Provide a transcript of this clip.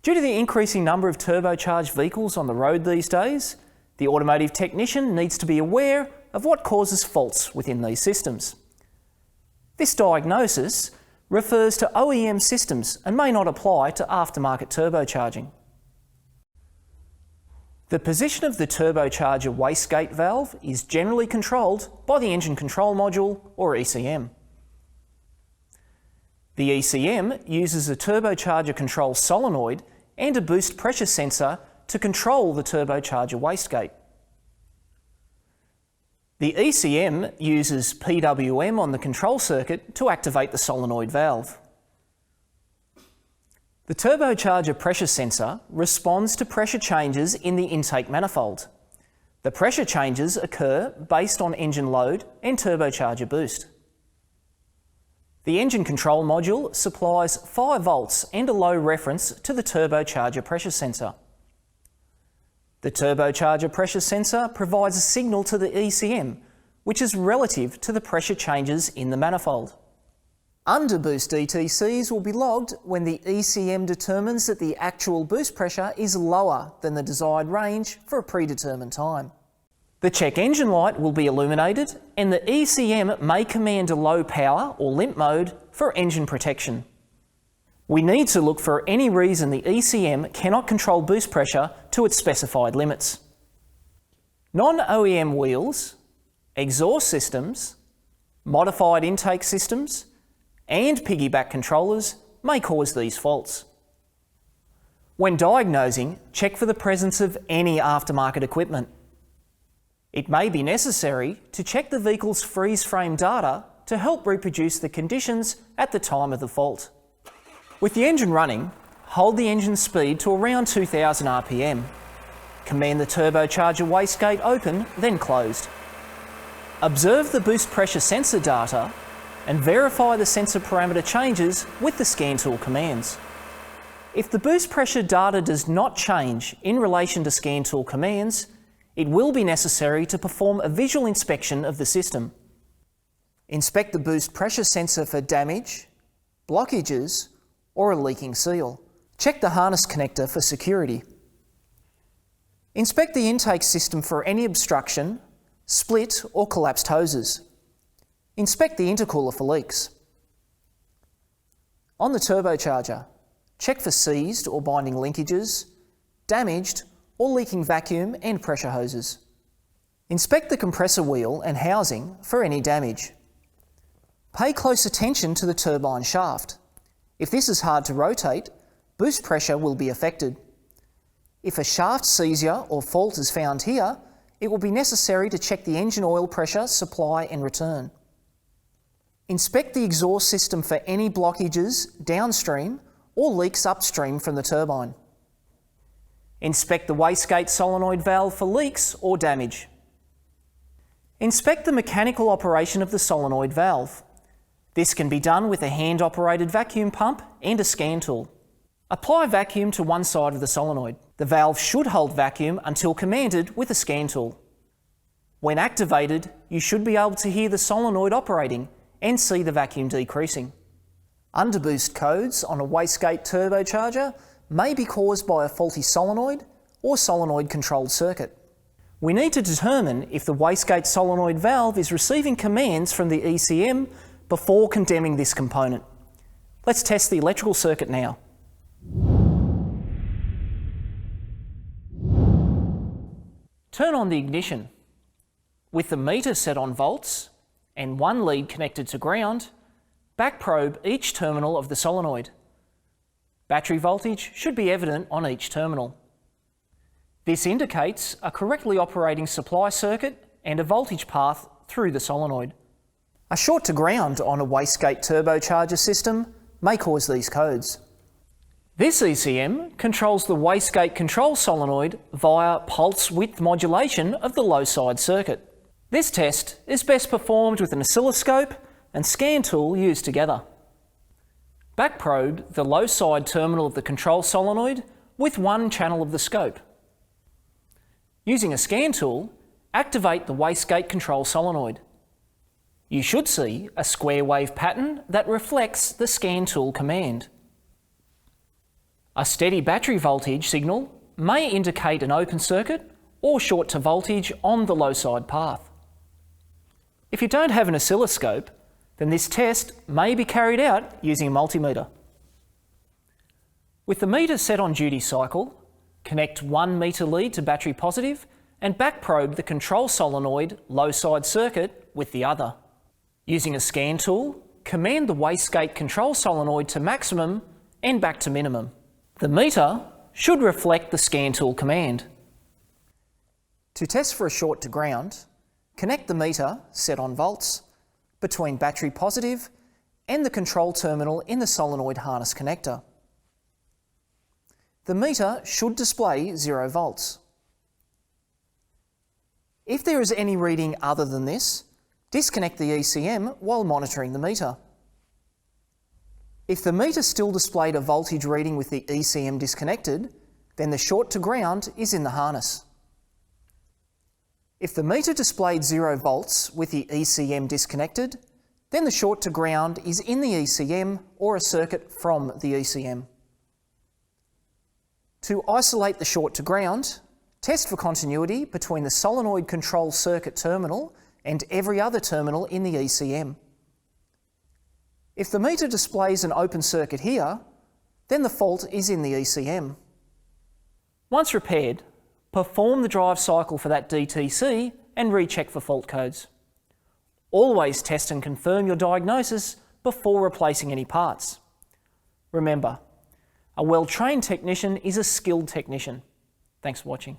Due to the increasing number of turbocharged vehicles on the road these days, the automotive technician needs to be aware of what causes faults within these systems. This diagnosis refers to OEM systems and may not apply to aftermarket turbocharging. The position of the turbocharger wastegate valve is generally controlled by the engine control module, or ECM. The ECM uses a turbocharger control solenoid and a boost pressure sensor to control the turbocharger wastegate. The ECM uses PWM on the control circuit to activate the solenoid valve. The turbocharger pressure sensor responds to pressure changes in the intake manifold. The pressure changes occur based on engine load and turbocharger boost. The engine control module supplies 5 volts and a low reference to the turbocharger pressure sensor. The turbocharger pressure sensor provides a signal to the ECM, which is relative to the pressure changes in the manifold. Underboost ETCs will be logged when the ECM determines that the actual boost pressure is lower than the desired range for a predetermined time. The check engine light will be illuminated, and the ECM may command a low power or limp mode for engine protection. We need to look for any reason the ECM cannot control boost pressure to its specified limits. Non-OEM wheels, exhaust systems, modified intake systems, and piggyback controllers may cause these faults. When diagnosing, check for the presence of any aftermarket equipment. It may be necessary to check the vehicle's freeze frame data to help reproduce the conditions at the time of the fault. With the engine running, hold the engine speed to around 2000 RPM. Command the turbocharger wastegate open, then closed. Observe the boost pressure sensor data and verify the sensor parameter changes with the scan tool commands. If the boost pressure data does not change in relation to scan tool commands, it will be necessary to perform a visual inspection of the system. Inspect the boost pressure sensor for damage, blockages, or a leaking seal. Check the harness connector for security. Inspect the intake system for any obstruction, split or collapsed hoses. Inspect the intercooler for leaks. On the turbocharger, check for seized or binding linkages, damaged or leaking vacuum and pressure hoses. Inspect the compressor wheel and housing for any damage. Pay close attention to the turbine shaft. If this is hard to rotate, boost pressure will be affected. If a shaft seizure or fault is found here, it will be necessary to check the engine oil pressure, supply and return. Inspect the exhaust system for any blockages downstream or leaks upstream from the turbine. Inspect the wastegate solenoid valve for leaks or damage. Inspect the mechanical operation of the solenoid valve. This can be done with a hand-operated vacuum pump and a scan tool. Apply vacuum to one side of the solenoid. The valve should hold vacuum until commanded with a scan tool. When activated, you should be able to hear the solenoid operating and see the vacuum decreasing. Underboost codes on a wastegate turbocharger may be caused by a faulty solenoid or solenoid-controlled circuit. We need to determine if the wastegate solenoid valve is receiving commands from the ECM before condemning this component. Let's test the electrical circuit now. Turn on the ignition. With the meter set on volts and one lead connected to ground, back probe each terminal of the solenoid. Battery voltage should be evident on each terminal. This indicates a correctly operating supply circuit and a voltage path through the solenoid. A short to ground on a wastegate turbocharger system may cause these codes. This ECM controls the wastegate control solenoid via pulse width modulation of the low side circuit. This test is best performed with an oscilloscope and scan tool used together. Back probe the low side terminal of the control solenoid with one channel of the scope. Using a scan tool, activate the wastegate control solenoid. You should see a square wave pattern that reflects the scan tool command. A steady battery voltage signal may indicate an open circuit or short to voltage on the low side path. If you don't have an oscilloscope, then this test may be carried out using a multimeter. With the meter set on duty cycle, connect 1 meter lead to battery positive and back probe the control solenoid low side circuit with the other. Using a scan tool, command the wastegate control solenoid to maximum and back to minimum. The meter should reflect the scan tool command. To test for a short to ground, connect the meter, set on volts, between battery positive and the control terminal in the solenoid harness connector. The meter should display 0 volts. If there is any reading other than this, disconnect the ECM while monitoring the meter. If the meter still displayed a voltage reading with the ECM disconnected, then the short to ground is in the harness. If the meter displayed 0 volts with the ECM disconnected, then the short to ground is in the ECM or a circuit from the ECM. To isolate the short to ground, test for continuity between the solenoid control circuit terminal and every other terminal in the ECM. If the meter displays an open circuit here, then the fault is in the ECM. Once repaired, perform the drive cycle for that DTC and recheck for fault codes. Always test and confirm your diagnosis before replacing any parts. Remember, a well-trained technician is a skilled technician. Thanks for watching.